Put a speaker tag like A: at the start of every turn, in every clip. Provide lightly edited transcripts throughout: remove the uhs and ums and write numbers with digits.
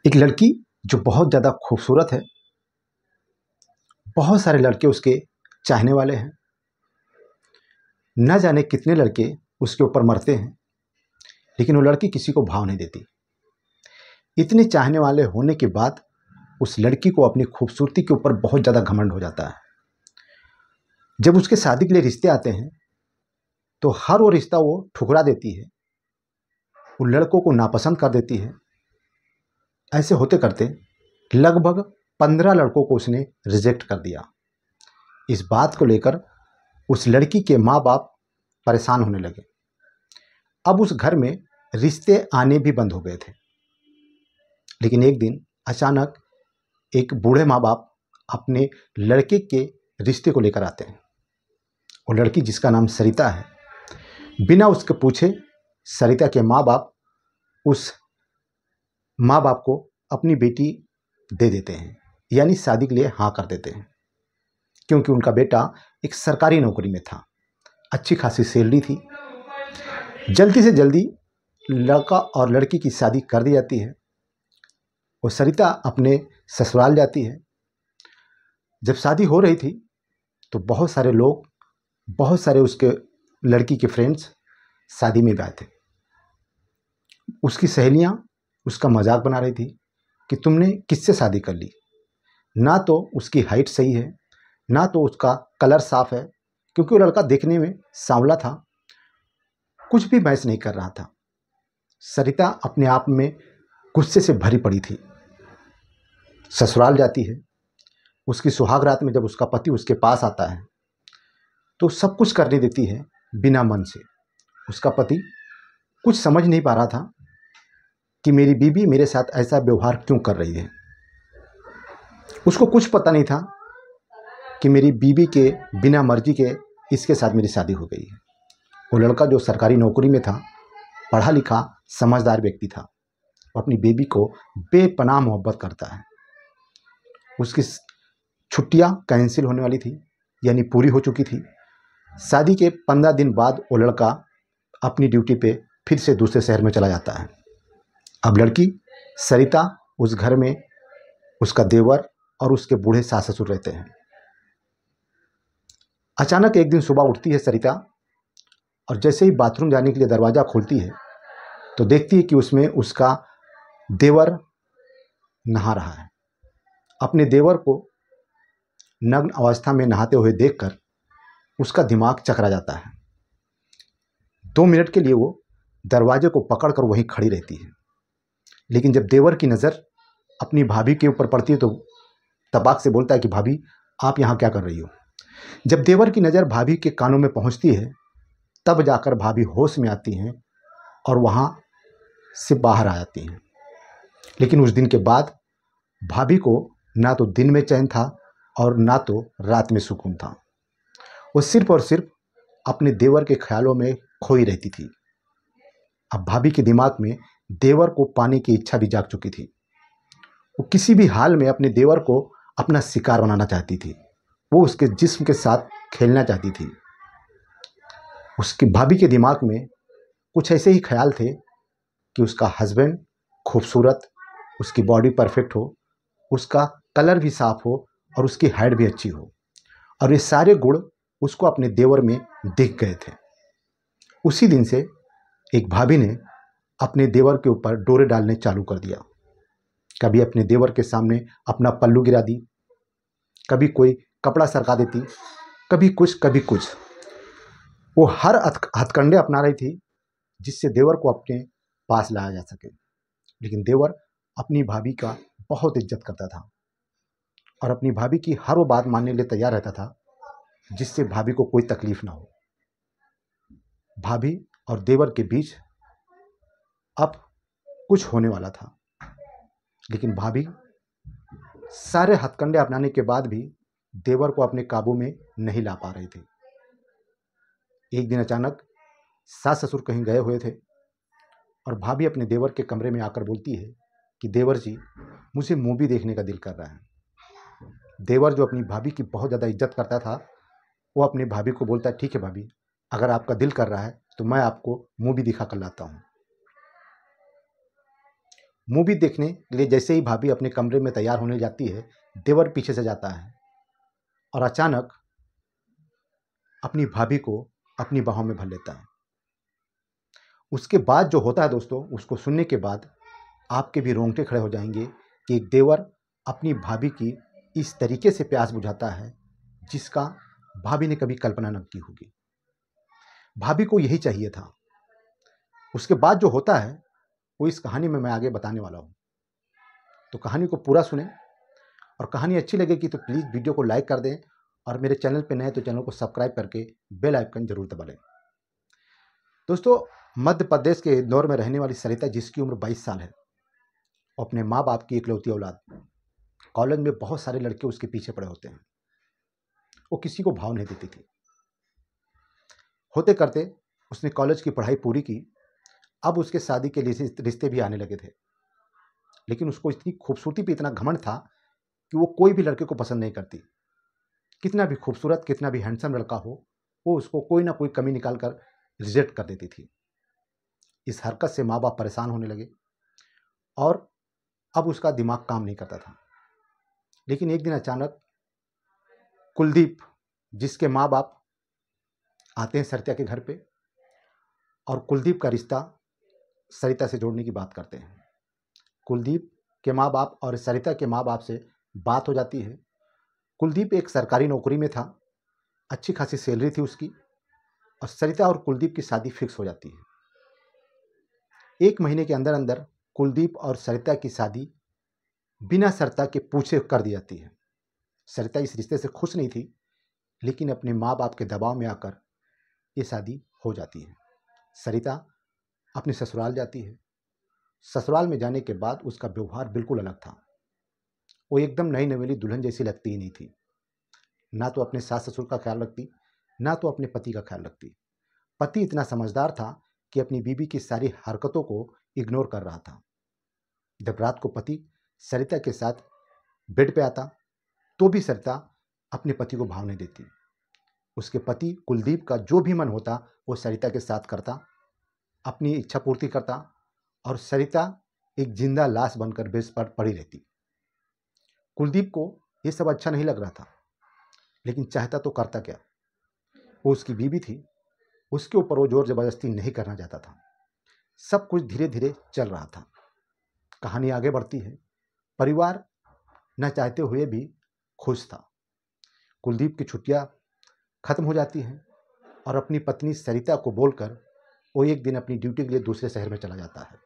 A: एक लड़की जो बहुत ज़्यादा खूबसूरत है, बहुत सारे लड़के उसके चाहने वाले हैं। न जाने कितने लड़के उसके ऊपर मरते हैं, लेकिन वो लड़की किसी को भाव नहीं देती। इतने चाहने वाले होने के बाद उस लड़की को अपनी खूबसूरती के ऊपर बहुत ज़्यादा घमंड हो जाता है। जब उसके शादी के लिए रिश्ते आते हैं तो हर वो रिश्ता वो ठुकरा देती है, उन लड़कों को नापसंद कर देती है। ऐसे होते करते लगभग 15 लड़कों को उसने रिजेक्ट कर दिया। इस बात को लेकर उस लड़की के माँ बाप परेशान होने लगे। अब उस घर में रिश्ते आने भी बंद हो गए थे। लेकिन एक दिन अचानक एक बूढ़े माँ बाप अपने लड़के के रिश्ते को लेकर आते हैं। वो लड़की जिसका नाम सरिता है, बिना उसके पूछे सरिता के माँ बाप उस माँ बाप को अपनी बेटी दे देते हैं, यानी शादी के लिए हाँ कर देते हैं। क्योंकि उनका बेटा एक सरकारी नौकरी में था, अच्छी खासी सैलरी थी। जल्दी से जल्दी लड़का और लड़की की शादी कर दी जाती है। वो सरिता अपने ससुराल जाती है। जब शादी हो रही थी तो बहुत सारे लोग, बहुत सारे उसके लड़की के फ्रेंड्स शादी में आए थे। उसकी सहेलियां उसका मजाक बना रही थी कि तुमने किससे शादी कर ली, ना तो उसकी हाइट सही है, ना तो उसका कलर साफ है। क्योंकि वो लड़का देखने में सांवला था, कुछ भी मैच नहीं कर रहा था। सरिता अपने आप में गुस्से से भरी पड़ी थी। ससुराल जाती है। उसकी सुहाग रात में जब उसका पति उसके पास आता है तो सब कुछ करने देती है बिना मन से। उसका पति कुछ समझ नहीं पा रहा था कि मेरी बीवी मेरे साथ ऐसा व्यवहार क्यों कर रही है। उसको कुछ पता नहीं था कि मेरी बीवी के बिना मर्जी के इसके साथ मेरी शादी हो गई है। वो लड़का जो सरकारी नौकरी में था, पढ़ा लिखा समझदार व्यक्ति था, वो अपनी बेबी को बेपनाह मोहब्बत करता है। उसकी छुट्टियां कैंसिल होने वाली थी, यानी पूरी हो चुकी थी। शादी के 15 दिन बाद वो लड़का अपनी ड्यूटी पे फिर से दूसरे शहर में चला जाता है। अब लड़की सरिता उस घर में उसका देवर और उसके बूढ़े सास ससुर रहते हैं। अचानक एक दिन सुबह उठती है सरिता और जैसे ही बाथरूम जाने के लिए दरवाज़ा खोलती है तो देखती है कि उसमें उसका देवर नहा रहा है। अपने देवर को नग्न अवस्था में नहाते हुए देखकर उसका दिमाग चकरा जाता है। 2 मिनट के लिए वो दरवाजे को पकड़कर वहीं खड़ी रहती है। लेकिन जब देवर की नज़र अपनी भाभी के ऊपर पड़ती है तो तबाक से बोलता है कि भाभी आप यहाँ क्या कर रही हो। जब देवर की नज़र भाभी के कानों में पहुँचती है तब जाकर भाभी होश में आती हैं और वहाँ से बाहर आ जाती हैं। लेकिन उस दिन के बाद भाभी को ना तो दिन में चैन था और ना तो रात में सुकून था। वो सिर्फ और सिर्फ अपने देवर के ख्यालों में खोई रहती थी। अब भाभी के दिमाग में देवर को पाने की इच्छा भी जाग चुकी थी। वो किसी भी हाल में अपने देवर को अपना शिकार बनाना चाहती थी। वो उसके जिस्म के साथ खेलना चाहती थी। उसकी भाभी के दिमाग में कुछ ऐसे ही ख्याल थे कि उसका हस्बैंड खूबसूरत, उसकी बॉडी परफेक्ट हो, उसका कलर भी साफ हो और उसकी हाइट भी अच्छी हो, और ये सारे गुण उसको अपने देवर में दिख गए थे। उसी दिन से एक भाभी ने अपने देवर के ऊपर डोरे डालने चालू कर दिया। कभी अपने देवर के सामने अपना पल्लू गिरा दी, कभी कोई कपड़ा सरका देती, कभी कुछ कभी कुछ। वो हर हथकंडे अपना रही थी जिससे देवर को अपने पास लाया जा सके। लेकिन देवर अपनी भाभी का बहुत इज्जत करता था और अपनी भाभी की हर वो बात मानने के लिए तैयार रहता था जिससे भाभी को कोई तकलीफ ना हो। भाभी और देवर के बीच अब कुछ होने वाला था, लेकिन भाभी सारे हथकंडे अपनाने के बाद भी देवर को अपने काबू में नहीं ला पा रही थी। एक दिन अचानक सास ससुर कहीं गए हुए थे और भाभी अपने देवर के कमरे में आकर बोलती है कि देवर जी, मुझे मूवी देखने का दिल कर रहा है। देवर जो अपनी भाभी की बहुत ज़्यादा इज्जत करता था, वो अपनी भाभी को बोलता है, ठीक है भाभी, अगर आपका दिल कर रहा है तो मैं आपको मूवी दिखा कर लाता हूँ। मूवी देखने के लिए जैसे ही भाभी अपने कमरे में तैयार होने जाती है, देवर पीछे से जाता है और अचानक अपनी भाभी को अपनी बाहों में भर लेता है। उसके बाद जो होता है दोस्तों, उसको सुनने के बाद आपके भी रोंगटे खड़े हो जाएंगे कि एक देवर अपनी भाभी की इस तरीके से प्यास बुझाता है जिसका भाभी ने कभी कल्पना न की होगी। भाभी को यही चाहिए था। उसके बाद जो होता है वो इस कहानी में मैं आगे बताने वाला हूँ, तो कहानी को पूरा सुने। और कहानी अच्छी लगेगी तो प्लीज़ वीडियो को लाइक कर दें और मेरे चैनल पर नए तो चैनल को सब्सक्राइब करके बेल आइकन जरूर दबा लें। दोस्तों, मध्य प्रदेश के इंदौर में रहने वाली सरिता, जिसकी उम्र 22 साल है, अपने माँ बाप की इकलौती औलाद। कॉलेज में बहुत सारे लड़के उसके पीछे पड़े होते हैं, वो किसी को भाव नहीं देती थी। होते करते उसने कॉलेज की पढ़ाई पूरी की। अब उसके शादी के लिए रिश्ते भी आने लगे थे, लेकिन उसको इतनी खूबसूरती पे इतना घमंड था कि वो कोई भी लड़के को पसंद नहीं करती। कितना भी खूबसूरत, कितना भी हैंडसम लड़का हो, वो उसको कोई ना कोई कमी निकाल कर रिजेक्ट कर देती थी। इस हरकत से माँ बाप परेशान होने लगे और अब उसका दिमाग काम नहीं करता था। लेकिन एक दिन अचानक कुलदीप, जिसके माँ बाप आते हैं सरिता के घर पे, और कुलदीप का रिश्ता सरिता से जोड़ने की बात करते हैं। कुलदीप के माँ बाप और सरिता के माँ बाप से बात हो जाती है। कुलदीप एक सरकारी नौकरी में था, अच्छी खासी सैलरी थी उसकी, और सरिता और कुलदीप की शादी फिक्स हो जाती है। 1 महीने के अंदर अंदर कुलदीप और सरिता की शादी बिना सरिता के पूछे कर दी जाती है। सरिता इस रिश्ते से खुश नहीं थी, लेकिन अपने माँ बाप के दबाव में आकर ये शादी हो जाती है। सरिता अपने ससुराल जाती है। ससुराल में जाने के बाद उसका व्यवहार बिल्कुल अलग था। वो एकदम नई नवेली दुल्हन जैसी लगती ही नहीं थी। ना तो अपने सास ससुर का ख्याल रखती, ना तो अपने पति का ख्याल रखती। पति इतना समझदार था कि अपनी बीवी की सारी हरकतों को इग्नोर कर रहा था। जब रात को पति सरिता के साथ बेड पे आता तो भी सरिता अपने पति को भाव नहीं देती। उसके पति कुलदीप का जो भी मन होता वो सरिता के साथ करता, अपनी इच्छा पूर्ति करता, और सरिता एक जिंदा लाश बनकर बेड पर पड़ी रहती। कुलदीप को ये सब अच्छा नहीं लग रहा था, लेकिन चाहता तो करता क्या। वो उसकी बीवी थी, उसके ऊपर वो जोर जबरदस्ती नहीं करना चाहता था। सब कुछ धीरे धीरे चल रहा था। कहानी आगे बढ़ती है। परिवार न चाहते हुए भी खुश था। कुलदीप की छुट्टियां खत्म हो जाती हैं और अपनी पत्नी सरिता को बोलकर वो एक दिन अपनी ड्यूटी के लिए दूसरे शहर में चला जाता है।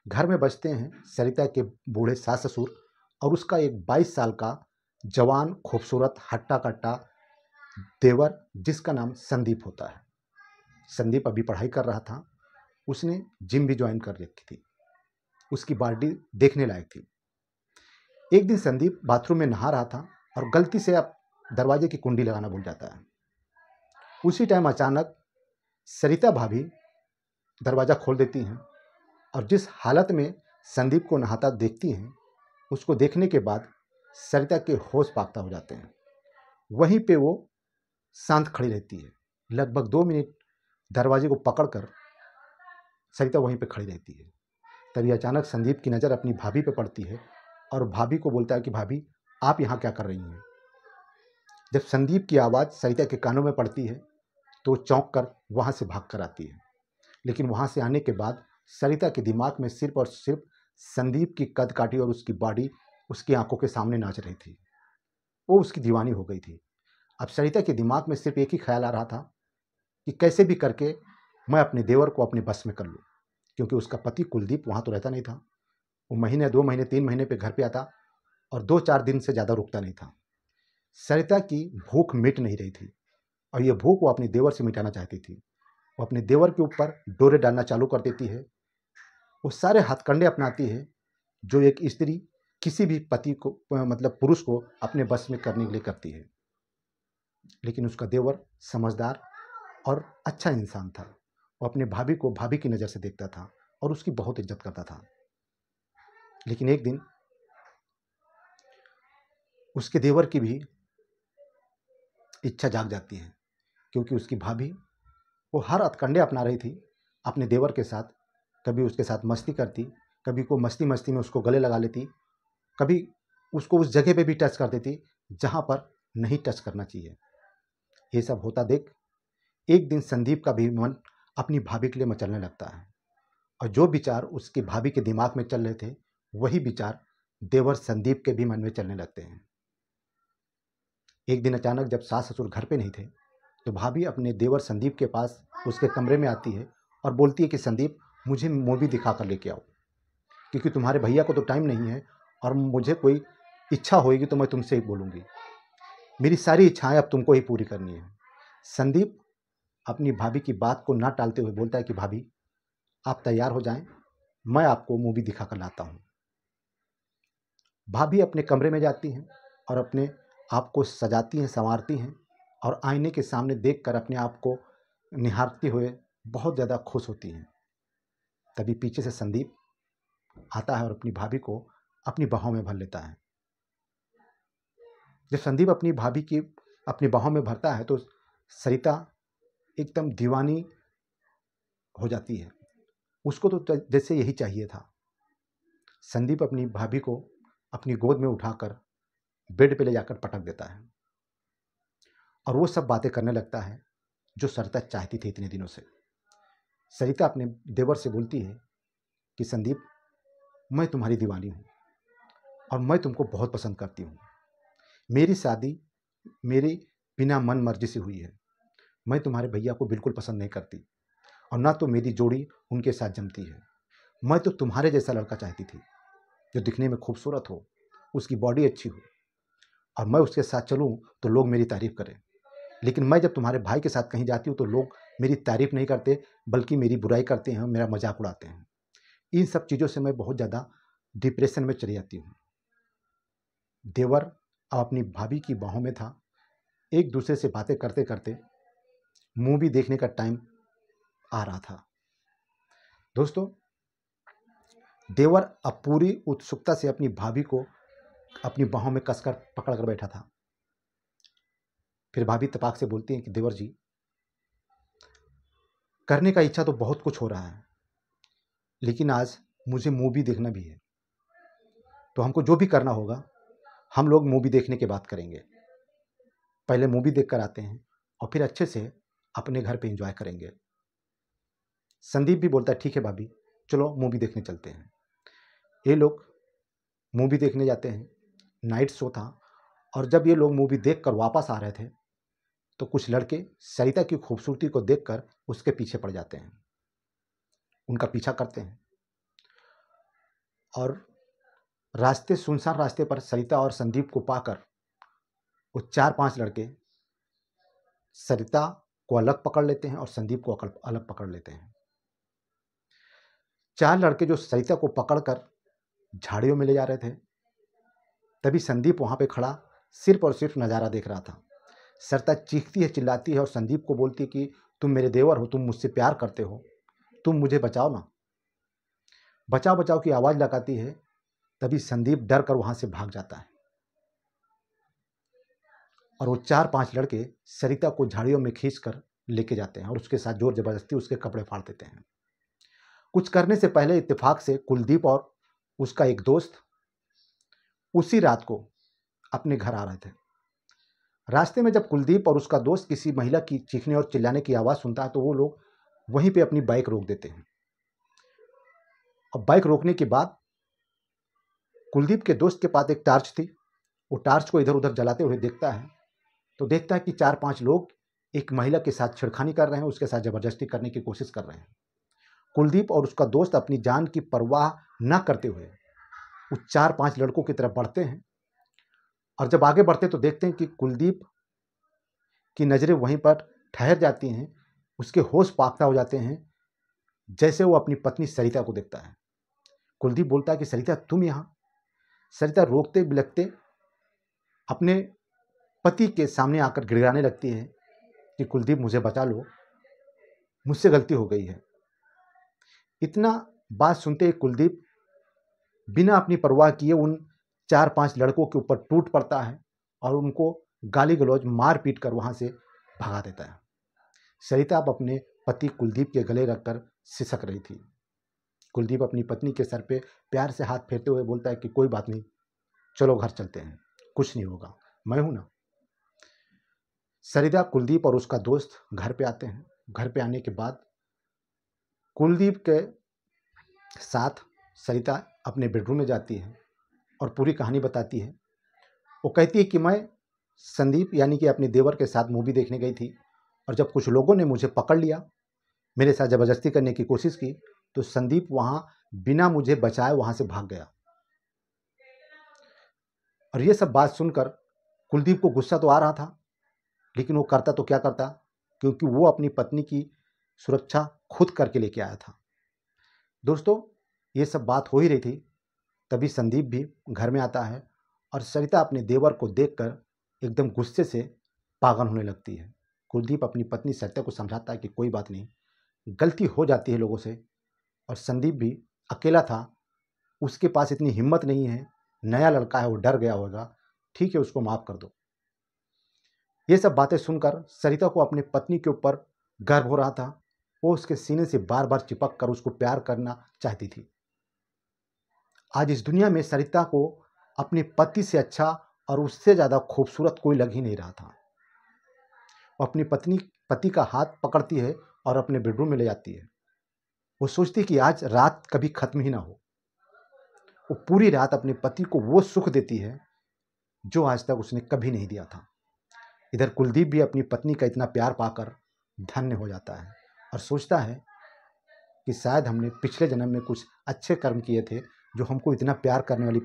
A: घर में बचते हैं सरिता के बूढ़े सास ससुर और उसका एक 22 साल का जवान, खूबसूरत, हट्टा कट्टा देवर, जिसका नाम संदीप होता है। संदीप अभी पढ़ाई कर रहा था। उसने जिम भी ज्वाइन कर रखी थी। उसकी बॉडी देखने लायक थी। एक दिन संदीप बाथरूम में नहा रहा था और गलती से अब दरवाजे की कुंडी लगाना भूल जाता है। उसी टाइम अचानक सरिता भाभी दरवाज़ा खोल देती हैं और जिस हालत में संदीप को नहाता देखती हैं, उसको देखने के बाद सरिता के होश पाक्ता हो जाते हैं। वहीं पे वो शांत खड़ी रहती है। लगभग 2 मिनट दरवाजे को पकड़कर सरिता वहीं पे खड़ी रहती है। तभी अचानक संदीप की नज़र अपनी भाभी पे पड़ती है और भाभी को बोलता है कि भाभी, आप यहाँ क्या कर रही हैं। जब संदीप की आवाज़ सरिता के कानों में पड़ती है तो चौंक कर वहाँ से भाग कर आती है। लेकिन वहाँ से आने के बाद सरिता के दिमाग में सिर्फ और सिर्फ संदीप की कद काठी और उसकी बॉडी उसकी आंखों के सामने नाच रही थी। वो उसकी दीवानी हो गई थी। अब सरिता के दिमाग में सिर्फ एक ही ख्याल आ रहा था कि कैसे भी करके मैं अपने देवर को अपने बस में कर लूँ, क्योंकि उसका पति कुलदीप वहाँ तो रहता नहीं था। वो महीने, 2 महीने, 3 महीने पे घर पे आता और 2-4 दिन से ज़्यादा रुकता नहीं था। सरिता की भूख मिट नहीं रही थी और ये भूख वो अपने देवर से मिटाना चाहती थी। वो अपने देवर के ऊपर डोरे डालना चालू कर देती है। वो सारे हथकंडे अपनाती है जो एक स्त्री किसी भी पति को, मतलब पुरुष को, अपने बस में करने के लिए करती है। लेकिन उसका देवर समझदार और अच्छा इंसान था। वो अपने भाभी को भाभी की नज़र से देखता था और उसकी बहुत इज्जत करता था। लेकिन एक दिन उसके देवर की भी इच्छा जाग जाती है, क्योंकि उसकी भाभी वो हर हथकंडे अपना रही थी अपने देवर के साथ। कभी उसके साथ मस्ती करती, कभी को मस्ती मस्ती में उसको गले लगा लेती, कभी उसको उस जगह पे भी टच कर देती जहाँ पर नहीं टच करना चाहिए। ये सब होता देख एक दिन संदीप का भी मन अपनी भाभी के लिए मचलने लगता है, और जो विचार उसकी भाभी के दिमाग में चल रहे थे वही विचार देवर संदीप के भी मन में चलने लगते हैं। एक दिन अचानक जब सास ससुर घर पे नहीं थे तो भाभी अपने देवर संदीप के पास उसके कमरे में आती है और बोलती है कि संदीप, मुझे मूवी दिखा कर लेके आओ, क्योंकि तुम्हारे भैया को तो टाइम नहीं है और मुझे कोई इच्छा होएगी तो मैं तुमसे ही बोलूँगी। मेरी सारी इच्छाएं अब तुमको ही पूरी करनी है। संदीप अपनी भाभी की बात को ना टालते हुए बोलता है कि भाभी, आप तैयार हो जाएं, मैं आपको मूवी दिखा कर लाता हूँ। भाभी अपने कमरे में जाती हैं और अपने आप को सजाती हैं, संवारती हैं, और आईने के सामने देखकर अपने आप को निहारते हुए बहुत ज़्यादा खुश होती हैं। तभी पीछे से संदीप आता है और अपनी भाभी को अपनी बाहों में भर लेता है। जब संदीप अपनी भाभी की अपनी बाहों में भरता है तो सरिता एकदम दीवानी हो जाती है। उसको तो जैसे यही चाहिए था। संदीप अपनी भाभी को अपनी गोद में उठाकर बेड पे ले जाकर पटक देता है और वो सब बातें करने लगता है जो सरिता चाहती थी इतने दिनों से। सरिता अपने देवर से बोलती है कि संदीप, मैं तुम्हारी दीवानी हूँ और मैं तुमको बहुत पसंद करती हूँ। मेरी शादी मेरी बिना मन मर्जी से हुई है। मैं तुम्हारे भैया को बिल्कुल पसंद नहीं करती और ना तो मेरी जोड़ी उनके साथ जमती है। मैं तो तुम्हारे जैसा लड़का चाहती थी, जो दिखने में खूबसूरत हो, उसकी बॉडी अच्छी हो और मैं उसके साथ चलूँ तो लोग मेरी तारीफ़ करें। लेकिन मैं जब तुम्हारे भाई के साथ कहीं जाती हूँ तो लोग मेरी तारीफ़ नहीं करते बल्कि मेरी बुराई करते हैं, मेरा मजाक उड़ाते हैं। इन सब चीज़ों से मैं बहुत ज़्यादा डिप्रेशन में चली जाती हूँ। देवर अब अपनी भाभी की बाहों में था। एक दूसरे से बातें करते करते मूवी देखने का टाइम आ रहा था। दोस्तों, देवर अब पूरी उत्सुकता से अपनी भाभी को अपनी बाहों में कसकर पकड़ कर बैठा था। फिर भाभी तपाक से बोलती है कि देवर जी, करने का इच्छा तो बहुत कुछ हो रहा है, लेकिन आज मुझे मूवी देखना भी है, तो हमको जो भी करना होगा हम लोग मूवी देखने के बाद करेंगे। पहले मूवी देख कर आते हैं और फिर अच्छे से अपने घर पे एंजॉय करेंगे। संदीप भी बोलता है ठीक है भाभी, चलो मूवी देखने चलते हैं। ये लोग मूवी देखने जाते हैं। नाइट शो था और जब ये लोग मूवी देखकर वापस आ रहे थे तो कुछ लड़के सरिता की खूबसूरती को देखकर उसके पीछे पड़ जाते हैं, उनका पीछा करते हैं और सुनसान रास्ते पर सरिता और संदीप को पाकर वो 4-5 लड़के सरिता को अलग पकड़ लेते हैं और संदीप को अलग पकड़ लेते हैं। 4 लड़के जो सरिता को पकड़कर झाड़ियों में ले जा रहे थे, तभी संदीप वहां पे खड़ा सिर्फ और सिर्फ नज़ारा देख रहा था। सरिता चीखती है, चिल्लाती है और संदीप को बोलती है कि तुम मेरे देवर हो, तुम मुझसे प्यार करते हो, तुम मुझे बचाओ ना। बचाओ बचाओ की आवाज़ लगाती है। तभी संदीप डर कर वहां से भाग जाता है और वो 4-5 लड़के सरिता को झाड़ियों में खींचकर लेके जाते हैं और उसके साथ जोर जबरदस्ती उसके कपड़े फाड़ देते हैं। कुछ करने से पहले इत्तेफाक से कुलदीप और उसका एक दोस्त उसी रात को अपने घर आ रहे थे। रास्ते में जब कुलदीप और उसका दोस्त किसी महिला की चीखने और चिल्लाने की आवाज़ सुनता है तो वो लोग वहीं पे अपनी बाइक रोक देते हैं। और बाइक रोकने के बाद कुलदीप के दोस्त के पास एक टार्च थी। वो टार्च को इधर उधर जलाते हुए देखता है तो देखता है कि 4-5 लोग एक महिला के साथ छेड़खानी कर रहे हैं, उसके साथ ज़बरदस्ती करने की कोशिश कर रहे हैं। कुलदीप और उसका दोस्त अपनी जान की परवाह न करते हुए उस 4-5 लड़कों की तरफ बढ़ते हैं और जब आगे बढ़ते तो देखते हैं कि कुलदीप की नज़रें वहीं पर ठहर जाती हैं। उसके होश पाख्ता हो जाते हैं जैसे वो अपनी पत्नी सरिता को देखता है। कुलदीप बोलता है कि सरिता, तुम यहाँ। सरिता रोकते बिलखते अपने पति के सामने आकर गिड़गिड़ाने लगती है कि कुलदीप, मुझे बचा लो, मुझसे गलती हो गई है। इतना बात सुनते ही कुलदीप बिना अपनी परवाह किए उन 4-5 लड़कों के ऊपर टूट पड़ता है और उनको गाली गलौज मार पीट कर वहां से भगा देता है। सरिता अब अपने पति कुलदीप के गले रखकर सिसक रही थी। कुलदीप अपनी पत्नी के सर पे प्यार से हाथ फेरते हुए बोलता है कि कोई बात नहीं, चलो घर चलते हैं, कुछ नहीं होगा, मैं हूं ना। सरिता, कुलदीप और उसका दोस्त घर पे आते हैं। घर पे आने के बाद कुलदीप के साथ सरिता अपने बेडरूम में जाती है और पूरी कहानी बताती है। वो कहती है कि मैं संदीप यानी कि अपने देवर के साथ मूवी देखने गई थी, और जब कुछ लोगों ने मुझे पकड़ लिया, मेरे साथ ज़बरदस्ती करने की कोशिश की, तो संदीप वहाँ बिना मुझे बचाए वहाँ से भाग गया। और ये सब बात सुनकर कुलदीप को गुस्सा तो आ रहा था, लेकिन वो करता तो क्या करता, क्योंकि वो अपनी पत्नी की सुरक्षा खुद करके लेके आया था। दोस्तों, ये सब बात हो ही रही थी, तभी संदीप भी घर में आता है और सरिता अपने देवर को देखकर एकदम गुस्से से पागल होने लगती है। कुलदीप अपनी पत्नी सरिता को समझाता है कि कोई बात नहीं, गलती हो जाती है लोगों से, और संदीप भी अकेला था, उसके पास इतनी हिम्मत नहीं है, नया लड़का है, वो डर गया होगा, ठीक है, उसको माफ़ कर दो। ये सब बातें सुनकर सरिता को अपनी पत्नी के ऊपर गर्व हो रहा था। वो उसके सीने से बार बार चिपक कर उसको प्यार करना चाहती थी। आज इस दुनिया में सरिता को अपने पति से अच्छा और उससे ज़्यादा खूबसूरत कोई लग ही नहीं रहा था। वो अपनी पति का हाथ पकड़ती है और अपने बेडरूम में ले जाती है। वो सोचती कि आज रात कभी खत्म ही ना हो। वो पूरी रात अपने पति को वो सुख देती है जो आज तक उसने कभी नहीं दिया था। इधर कुलदीप भी अपनी पत्नी का इतना प्यार पाकर धन्य हो जाता है और सोचता है कि शायद हमने पिछले जन्म में कुछ अच्छे कर्म किए थे जो हमको इतना प्यार करने वाली